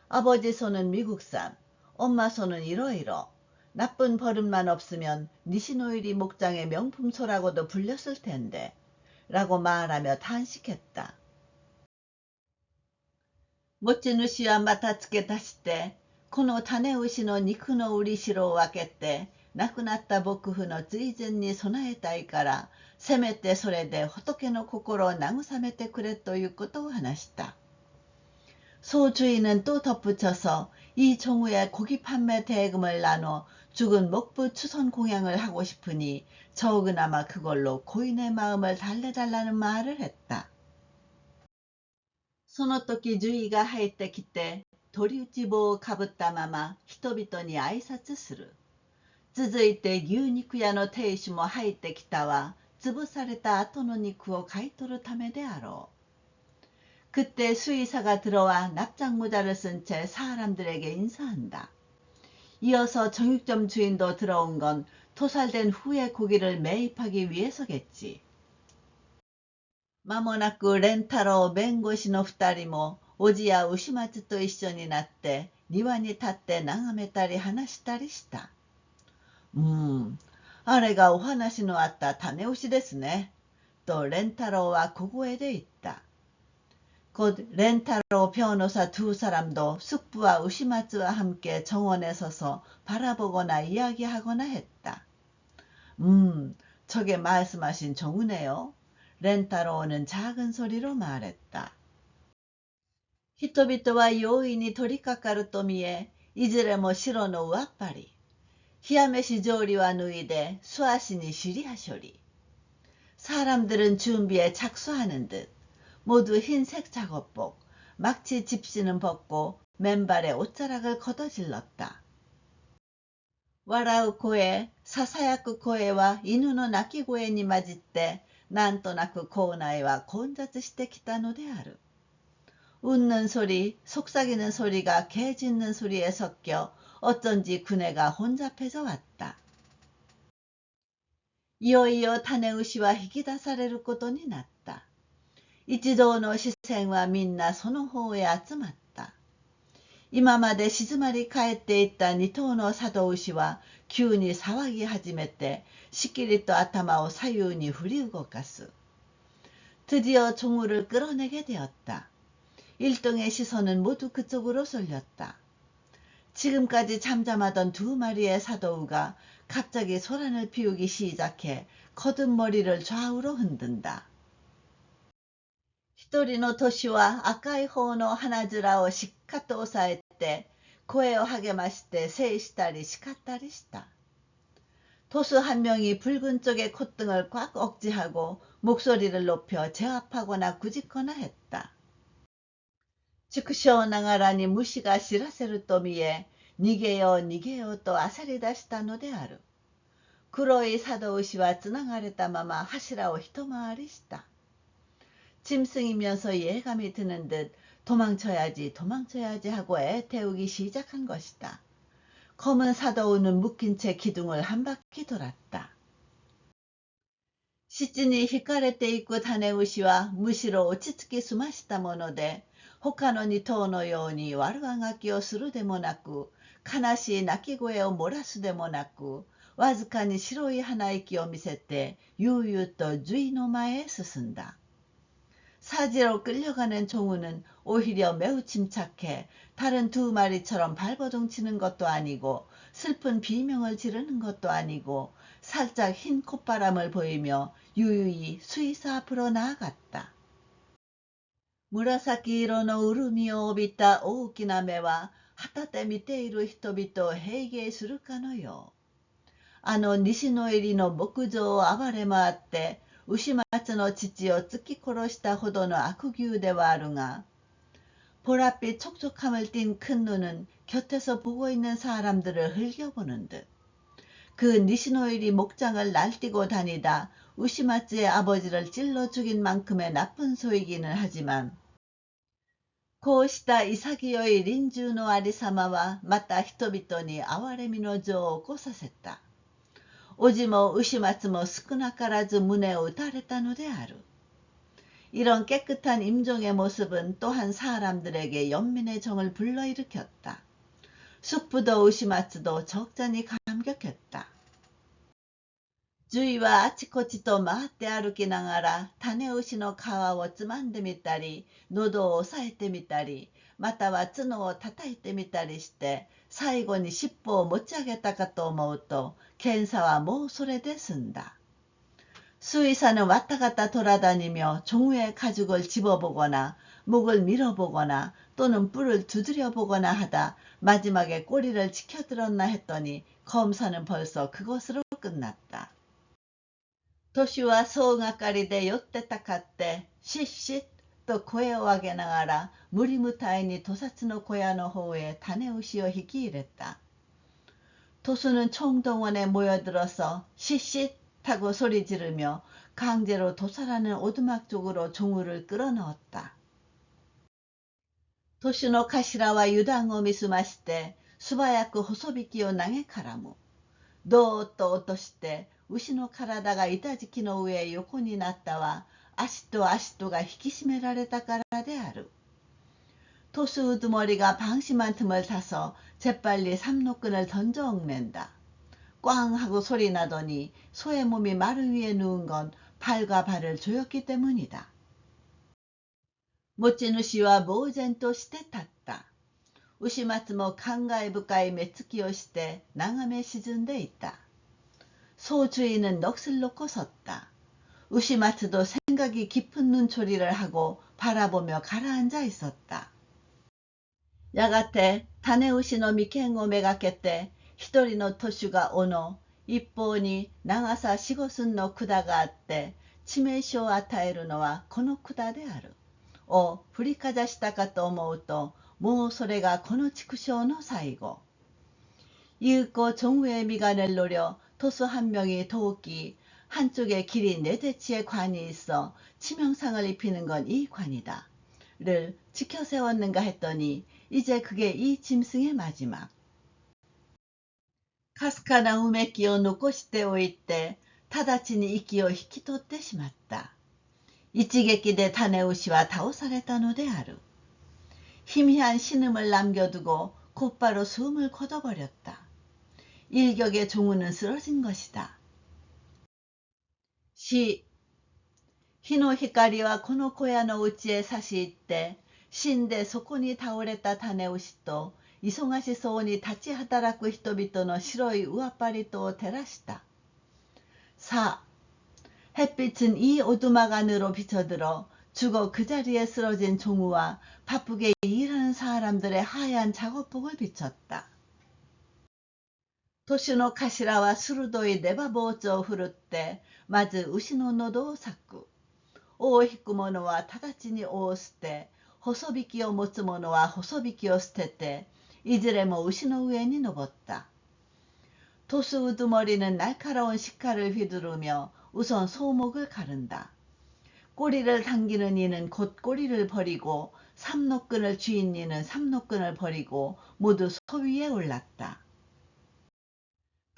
아버지 소는 미국산, 엄마 소는 이러이러. 나쁜 버릇만 없으면 니시노이리 목장의 명품소라고도 불렸을 텐데. 라고 말하며 탄식했다. 멋진 우시와 마타츠케 다시 때, この種牛の肉の売り代を分けて、亡くなった牧夫の追善に備えたいから、せめてそれで仏の心を慰めてくれということを話した。소 주인은 또 덧붙여서 이 종우의 고기 판매 대금을 나눠 죽은 목부 추선 공양을 하고 싶으니 적으나마 그걸로 고인의 마음을 달래달라는 말을 했다. その時獣医が入ってきて鳥打ち棒をかぶったまま人々に挨拶する。続いて牛肉屋の亭主も入ってきたわ。潰された後の肉を買い取るためであろう。그때 수의사가 들어와 납작 모자를 쓴 채 사람들에게 인사한다. 이어서 정육점 주인도 들어온 건 토살된 후의 고기를 매입하기 위해서겠지. 間もなく蓮太郎弁護士の二人もおじや牛松と一緒になって庭に立って眺めたり話したりした。あれがお話のあった種牛ですね。と蓮太郎は小声で言った。곧 렌타로 변호사 두 사람도 숙부와 우시마츠와 함께 정원에 서서 바라보거나 이야기하거나 했다. 저게 말씀하신 정우네요. 렌타로는 작은 소리로 말했다. 人々は容易に取りかかると見え、いずれも白の上っ張り。冷や飯条理は脱いで수아시니 쉬리하쇼리. 사람들은 준비에 착수하는 듯 모두 흰색 작업복, 막치 집시는 벗고 맨발에 옷자락을 걷어질렀다. 와라우 코에, 사사야쿠 코에와 이누노 나키 코에に 混じって、なんとなく校内は混雑してきたのである。웃는 소리, 속삭이는 소리가 개 짖는 소리에 섞여 어쩐지 그네가 혼잡해져 왔다. いよいよ種牛は引き出されることになった。一同の視線はみんなその方へ集まった。今まで静まり返っていった二頭の佐渡牛は急に騒ぎ始めてしきりと頭を左右に振り動かす。드디어 종우를 끌어내게 되었다. 일동의 시선은 모두 그쪽으로 쏠렸다. 지금까지 잠잠하던 두 마리의 사도우가 갑자기 소란을 피우기 시작해 거듭 머리를 좌우로 흔든다. 一人の年は赤い方の鼻面をしっかと押さえて声を励まして制したり叱ったりした。도수 한 명이 붉은 쪽의 콧등을 꽉 억지하고 목소리를 높여 제압하거나 구짓거나 했다.畜生ながらに虫が知らせると見え、逃げよう逃げようと焦り出したのである。黒い佐渡牛はつながれたまま柱を一回りした。짐승이면서 예감이 드는 듯 도망쳐야지 도망쳐야지 하고 애태우기 시작한 것이다. 검은 사도우는 묶인 채 기둥을 한 바퀴 돌았다. 시진이 히카레테 있고 다네우시와 무시로 오치츠키 수마시다 모노데 호카노 니토のように悪あがきをするでもなく、悲しい泣き声を漏らすでもなく、わずかに白い鼻息を見せて悠々と주의の前へ進んだ。 사지로 끌려가는 종우는 오히려 매우 침착해 다른 두 마리처럼 발버둥 치는 것도 아니고 슬픈 비명을 지르는 것도 아니고 살짝 흰 콧바람을 보이며 유유히 수의사 앞으로 나아갔다. 紫色の潤みを帯びた大きな目は旗で見ている人々を平芸するかのよう。あの西の入りの牧場を暴れ回って牛松の父を突き殺したほどの悪牛ではあるが、보랏빛 촉촉함을 띤 큰 눈은 곁에서 보고 있는 사람들을 흘겨보는 듯. 그 니시노일이 목장을 날뛰고 다니다 우시마츠의 아버지를 찔러 죽인 만큼의 나쁜 소이기는 하지만, こうした潔い臨終のありさまはまた人々に哀れみの情を起こさせた。 오지모 우시마츠모 스쿠나からず 문에 우타랬다のである. 이런 깨끗한 임종의 모습은 또한 사람들에게 연민의 정을 불러일으켰다. 숙부도 우시마츠도 적잖이 감격했다. 주위와 아치코치と回って歩きながら種牛の皮をつまんでみたり、喉を押さえてみたり、または角を叩いてみたりして、最後に尻尾を持ち上げたかと思うと、検査はもうそれで済んだ。 수의사는 왔다 갔다 돌아다니며 종우의 가죽을 집어보거나 목을 밀어보거나 또는 뿔을 두드려보거나 하다 마지막에 꼬리를 치켜들었나 했더니 검사는 벌써 그것으로 끝났다. トシは総がかりで寄ってたかってシッシッと声を上げながら無理無体に屠殺の小屋の方へ種牛を引き入れた。토수는 총동원에 모여들어서 시쉿 하고 소리 지르며 강제로 도살하는 오두막 쪽으로 종우를 끌어넣었다. 도시노 카시라와 유당오 미스마시테 수바야쿠 호소비키오 나게 카라무. 도또 오토시테 우시노 카라다가 이타지키の上へ横になったは足と足とが引き締められたからである。 토수 우두머리가 방심한 틈을 타서 재빨리 삼노끈을 던져 얽맨다. 꽝 하고 소리 나더니 소의 몸이 마루 위에 누운 건 팔과 발을 조였기 때문이다. 모찌누시와 모우젠として立った。牛松も感慨深い目つきをして眺め沈んでいた。소 주인은 넋을 놓고 섰다. 우시마츠도 생각이 깊은 눈초리를 하고 바라보며 가라앉아 있었다. やがて種牛の眉間をめがけて一人の徒手がおの一方に長さ4、5寸の管があって致命傷を与えるのはこの管である。を振りかざしたかと思うともうそれがこの畜生の最後。이윽고 종우의 미간을 노려 토수 한 명이 도끼 한쪽에 길이 4대치의 관이 있어 치명상을 입히는 건 이 관이다. 를 지켜세웠는가 했더니 이제 그게 이 짐승의 마지막. かすかなうめきを残しておいて直ちに息を引き取ってしまった。一撃で種牛は倒されたのである。희미한 신음을 남겨두고 곧바로 숨을 거둬버렸다. 일격에 종우는 쓰러진 것이다. 시火の光はこの小屋の内へ差し入って死んでそこに倒れた種牛と忙しそうに立ち働く人々の白い上っ張りとを照らした。さあ、 햇빛은 이 오두막 안으로 비쳐들어 죽어 그 자리에 쓰러진 종우와 바쁘게 일하는 사람들의 하얀 작업복을 비쳤다. 도시노 카시라와 수루도의 네바보조 후르때 마즈 우시노 노도 사쿠. 尾を引く者は直ちに尾を捨て、細引きを持つ者は細引きを捨てて、いずれも牛の上に登った。토수 우두머리는 날카로운 식칼을 휘두르며 우선 소목을 가른다. 꼬리를 당기는 이는 곧 꼬리를 버리고 삼노끈을 쥐인 이는 삼노끈을 버리고 모두 소 위에 올랐다.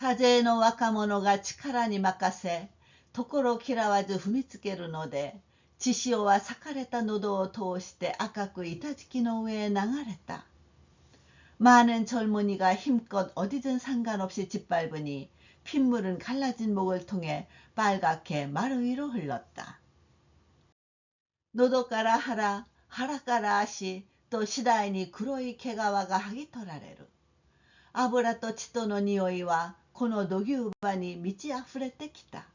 다제의の 若者が力に任せ、ところ嫌わず踏みつけるので、血潮は裂かれた喉を通して赤く板敷きの上へ流れた。많은 젊은이가 힘껏 어디든 상관없이 짓밟으니 핏물은 갈라진 목을 통해 빨갛게 마루 위로 흘렀다.喉から腹、腹から足と次第に黒い毛皮が剥ぎ取られる。油と血との匂いはこの土牛場に満ち溢れてきた。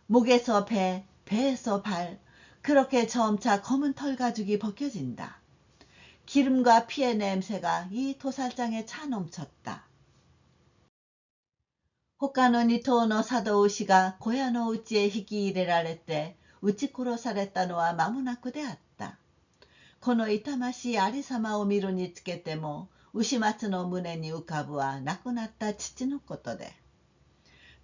목에서 배, 배에서 발, 그렇게 점차 검은 털 가죽이 벗겨진다. 기름과 피의 냄새가 이 도살장에 차 넘쳤다. 他の2頭の佐渡牛が小屋の内へ引き入れられて撃ち殺されたのは間もなくであった。この痛ましいありさまを見るにつけても牛松の胸に浮かぶは亡くなった父のことで、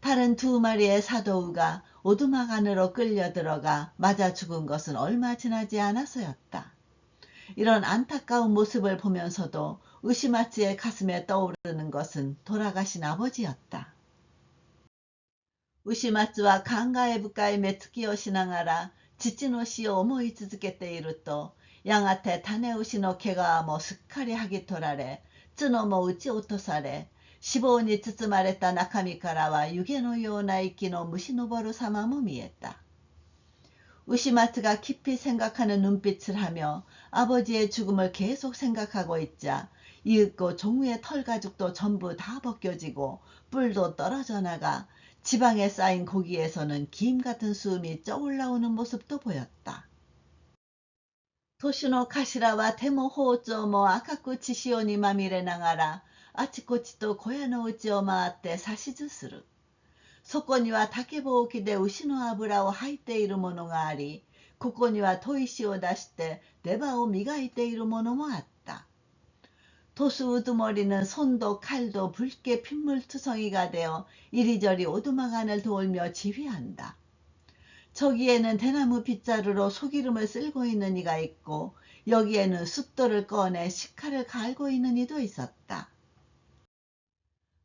다른 2마리의 사도우가 오두막 안으로 끌려 들어가 맞아 죽은 것은 얼마 지나지 않아서였다. 이런 안타까운 모습을 보면서도 우시마츠의 가슴에 떠오르는 것은 돌아가신 아버지였다. 우시마츠와 감慨深い目つきをしながら父の死を思い続けていると、やがて種牛の毛皮もすっかり剥ぎ取られ、角も撃ち落とされ、脂肪に包まれた中身からは湯気のような息のむし上る様も見えた。우시마츠가 깊이 생각하는 눈빛을 하며 아버지의 죽음을 계속 생각하고 있자 이윽고 종우의 털가죽도 전부 다 벗겨지고 뿔도 떨어져 나가 지방에 쌓인 고기에서는 김 같은 수음이 쪄올라오는 모습도 보였다. 도시노 가시라와 데모 호오쪼모 아카쿠 치시오니 마미레 나가라 아치코치또 고야노우치오 마아떼 사시즈스루. そこには竹ぼうきで牛の油を吐いているものがあり、ここには砥石を出して出刃を磨いているものもあった。도수 우두머리는 손도 칼도 붉게 핏물투성이가 되어 이리저리 오두막안을 돌며 지휘한다. 저기에는 대나무 빗자루로 소기름을 쓸고 있는 이가 있고 여기에는 숫돌을 꺼내 식칼을 갈고 있는 이도 있었다.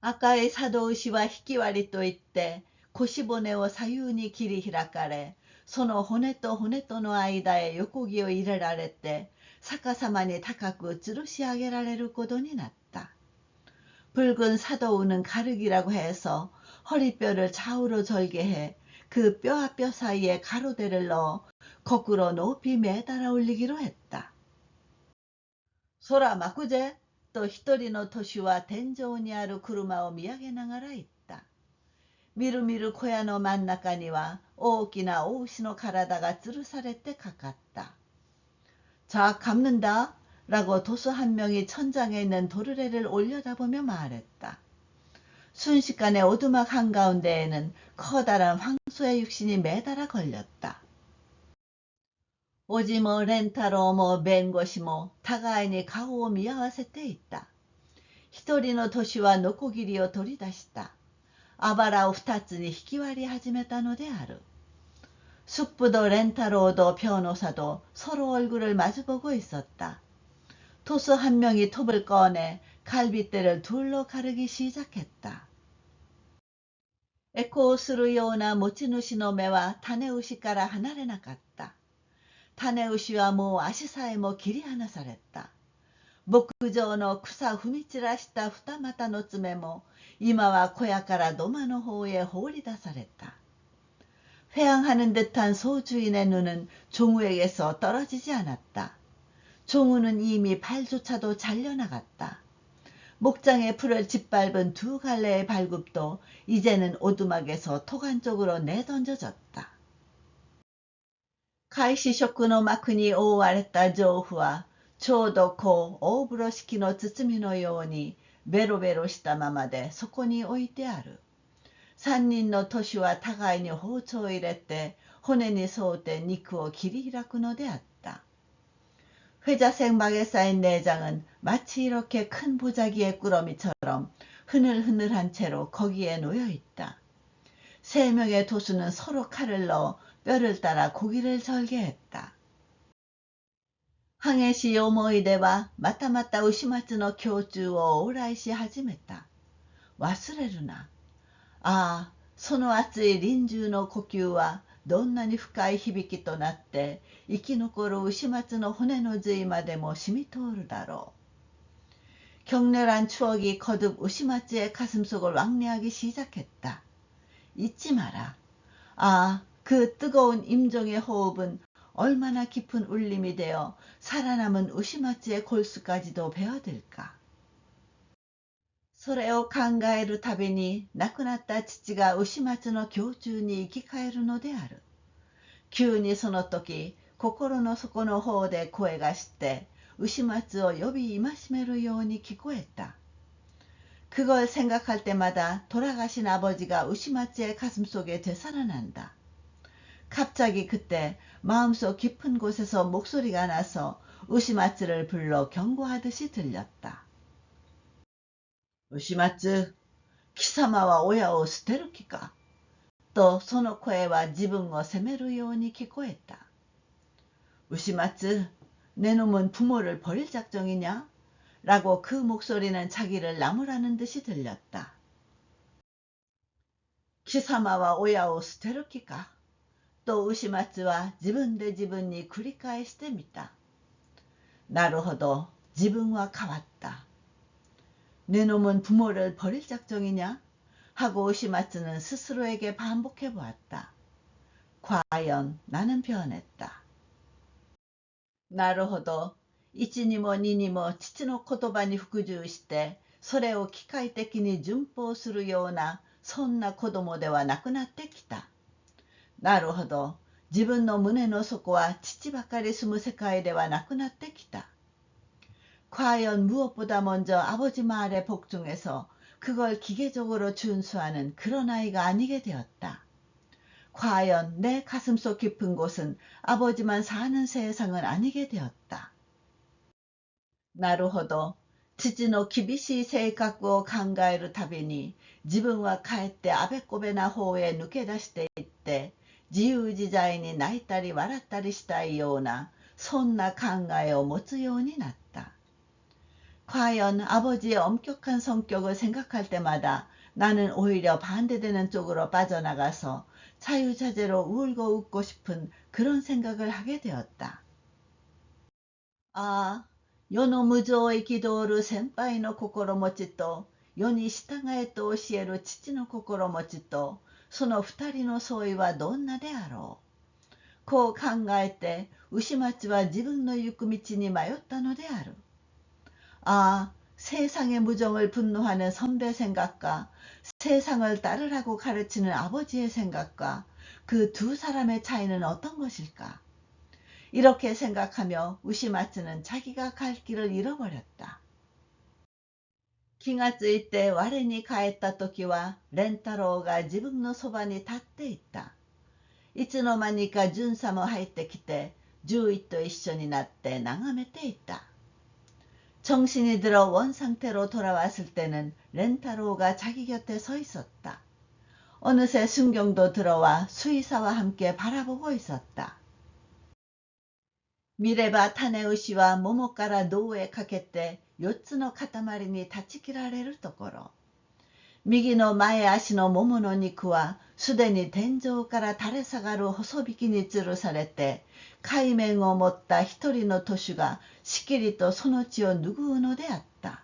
赤い茶道牛は引き割りといって腰骨を左右に切り開かれ、その骨と骨との間へ横木を入れられて逆さまに高く吊るし上げられることになった。붉은 사도우는 가르기라고 해서 허리뼈를 좌우로 절개해 그 뼈와 뼈 사이에 가로대를 넣어 거꾸로 높이 매달아 올리기로 했다. 소라 마쿠제? と一人の都市は天井にある車を見上げながら言った。みるみる小屋の真ん中には大きな大牛の体が吊るされてかかった。자, 감는다 라고 도수 한 명이 천장에 있는 도르래를 올려다보며 말했다. 순식간에 오두막 한가운데에는 커다란 황소의 육신이 매달아 걸렸다. 오지모 렌타로모 벤고시모互いに顔を見合わせていた。一人の年はノコギリを取り出した。あばらを二つに引き割り始めたのである。숙부도 렌타로도 변호사도 서로 얼굴을 마주보고 있었다. 도수 한 명이 톱을 꺼내 갈빗대를 둘러 가르기 시작했다. 에코するような持ち主の目は種牛から離れなかった。種牛はもう足さえも切り離された。牧場の草踏み散らした二股の爪も今は小屋から土間の方へ放り出された。회항하는 듯한 소주인의 눈은 종우에게서 떨어지지 않았다. 종우는 이미 발조차도 잘려나갔다. 목장의 풀을 짓밟은 두 갈래의 발굽도 이제는 오두막에서 토간 쪽으로 내던져졌다. 開始食の幕に覆われた上布はちょうど大風呂敷の包みのようにベロベロしたままでそこに置いてある。三人の年は互いに包丁を入れて骨に沿うて肉を切り開くのであった。회자색 막에 쌓인 내장은 마치 이렇게 큰 보자기의 꾸러미처럼 흐늘흐늘한 채로 거기에 놓여 있다. 세 명의 도수는 서로 칼을 넣어 뼈를 따라 고기를 절개했다. 항해시 요모이데와 마타마타 우시마츠의 교주를 오라이시 하지메다. 忘れるな。ああ、その熱い臨終の呼吸はどんなに深い響きとなって生き残る牛松の骨の髄までも染み通るだろう。격렬한 추억이 거듭 우시마츠의 가슴속을 왕래하기 시작했다. 잊지 마라. 아, 그 뜨거운 임종의 호흡은 얼마나 깊은 울림이 되어 살아남은 우시마츠의 골수까지도 베어들까. それを考えるたびに亡くなった父が牛松の胸中に生き返るのである。急にその時、心の底の方で声がして牛松を呼び戒めるように聞こえた。그걸 생각할 때마다 돌아가신 아버지가 우시마츠의 가슴속에 되살아난다. 갑자기 그때 마음속 깊은 곳에서 목소리가 나서 우시마츠를 불러 경고하듯이 들렸다. 우시마츠, 貴様は親を捨てる気か。とその声は自分を責めるように聞こえた。우시마츠, 내 놈은 부모를 버릴 작정이냐? 라고 그 목소리는 자기를 나무라는 듯이 들렸다. 貴様は親を捨てる気か。と牛松は自分で自分に繰り返してみた。なるほど、自分は変わった。내 놈은 부모를 버릴 작정이냐? 하고 우시마츠는 스스로에게 반복해 보았다. 과연 나는 변했다. 나루호도一にも二にも父の言葉に服従してそれを機械的に順法するようなそんな子供ではなくなってきた。なるほど。自分の胸の底は父ばかり住む世界ではなくなってきた. 과연 무엇보다 먼저 아버지 말에 복종해서 그걸 기계적으로 준수하는 그런 아이가 아니게 되었다. 과연 내 가슴속 깊은 곳은 아버지만 사는 세상은 아니게 되었다. なるほど。父の厳しい性格を考えるたびに自分はかえってあべこべな方へ抜け出していって自由自在に泣いたり笑ったりしたいようなそんな考えを持つようになった. 과연 아버지의 엄격한 성격을 생각할 때마다 나는 오히려 반대되는 쪽으로 빠져나가서 자유자재로 울고 웃고 싶은 그런 생각을 하게 되었다. 아, 世の無常を憤る先輩の心持ちと世に従えと教える父の心持ちとその二人の相違はどんなであろう。こう考えて牛町は自分の行く道に迷ったのである。아, 세상의 무정을 분노하는 선배 생각과 세상을 따르라고 가르치는 아버지의 생각과 그 두 사람의 차이는 어떤 것일까? 이렇게 생각하며 우시마츠는 자기가 갈 길을 잃어버렸다. 気がついて我に帰った時は蓮太郎が自分のそばに立っていた。いつの間にか純さも入ってきて獣医と一緒になって眺めていた。 정신이 들어 원상태로 돌아왔을 때는 렌타로가 자기 곁에 서 있었다. 어느새 순경도 들어와 수의사와 함께 바라보고 있었다. 미래바 타네우시와 모모카라 노우에 가게때 4つの塊に断ち切られるところ。右の前足のももの肉はすでに天井から垂れ下がる細引きに吊るされて海面を持った一人の徒手がしきりとその血を拭うのであった。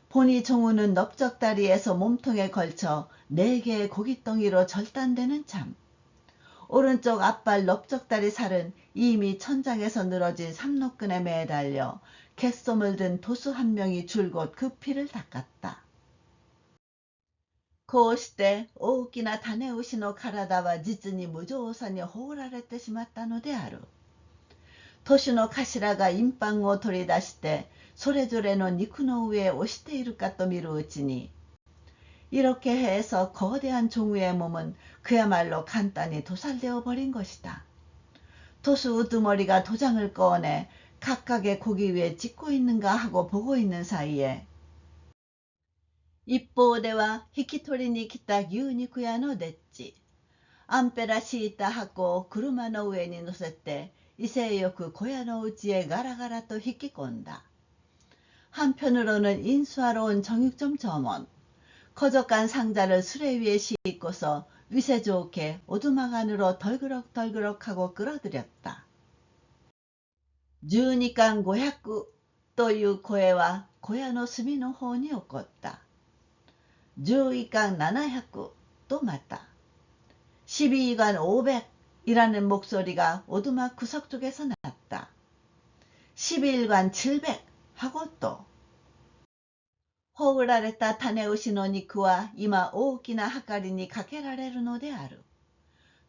보니 종우는 넓적다리에서 몸통에 걸쳐 4개의 고깃덩이로 절단되는 참. 오른쪽 앞발 넓적다리 살은 이미 천장에서 늘어진 삼노끈에 매달려 갯솜을 든 도수 한 명이 줄곧 그 피를 닦았다. こうして大きな種牛の体は実に無造作に放られてしまったのである。徒手の頭が印判を取り出してそれぞれの肉の上へ押しているかと見るうちに 이렇게 해서 거대한 종우의 몸은 그야말로 간단히 도살되어 버린 것이다. 도수 우두머리가 도장을 꺼내 각각의 고기 위에 찍고 있는가 하고 보고 있는 사이에 一方では引き取りに来た牛肉屋のでっち。アンペラ敷いた箱を車の上に乗せて威勢よく小屋の内へガラガラと引き込んだ。한편으로는 인수하러 온 정육점 점원. 거적한 상자를 수레 위에 싣고서 위세 좋게 오두막 안으로 덜그럭덜그럭 하고 끌어들였다. 12貫500という声は小屋の隅の方に起こった。12貫700또 맞다. 12관 500이라는 목소리가 오두막 구석 쪽에서 났다. 11관 700 하고 또. 호을 아래た種牛の肉は今大きなはかりにかけられるのである。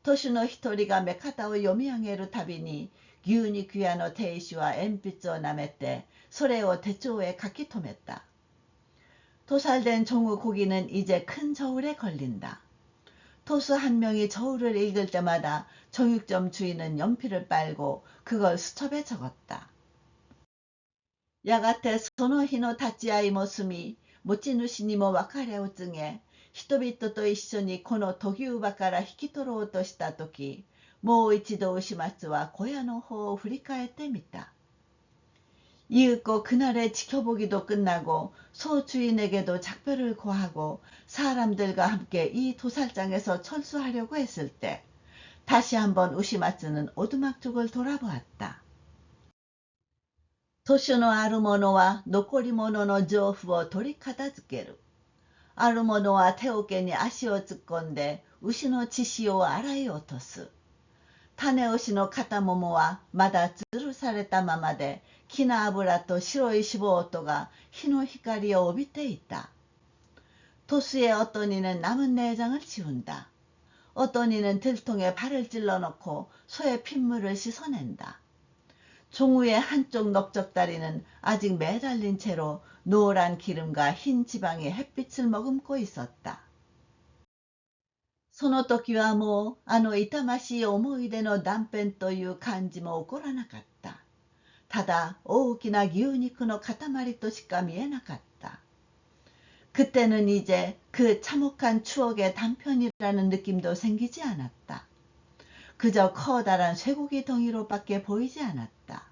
徒手の一人が目方を読み上げるたびに牛肉屋の亭主は鉛筆をなめてそれを手帳へ書き留めた。 도살된 종우 고기는 이제 큰 저울에 걸린다. 토수 한 명이 저울을 읽을 때마다 정육점 주인은 연필을 빨고 그걸 수첩에 적었다. やがてその日の立ち会いも済み、持ち主にも別れを告げ、人々と一緒にこの研ぎ乳場から引き取ろうとしたとき、もう一度牛松は小屋の方を振り返ってみた。 이윽고 그날의 지켜보기도 끝나고 소주인에게도 작별을 고하고 사람들과 함께 이 도살장에서 철수하려고 했을 때 다시 한번 우시마츠는 오두막 쪽을 돌아보았다. 年のある者は残り物の丈夫を取り片付ける。ある者は手桶に足を突っ込んで牛の血潮を洗い落とす。種牛の肩ももはまだ吊るされたままで、木の油と白い脂肪とが日の光を帯びていた。도수의 어떠니는 남은 내장을 지운다. 어떠니는 들통에 발을 찔러넣고 소의 핏물을 씻어낸다. 종우의 한쪽 넓적다리는 아직 매달린 채로 노란 기름과 흰 지방의 햇빛을 머금고 있었다. その時はもうあの痛ましい思い出の断片という感じも起こらなかった。ただ大きな牛肉の塊としか見えなかった。그때는 이제 그 참혹한 추억의 단편이라는 느낌도 생기지 않았다. 그저 커다란 쇠고기 덩이로밖에 보이지 않았다.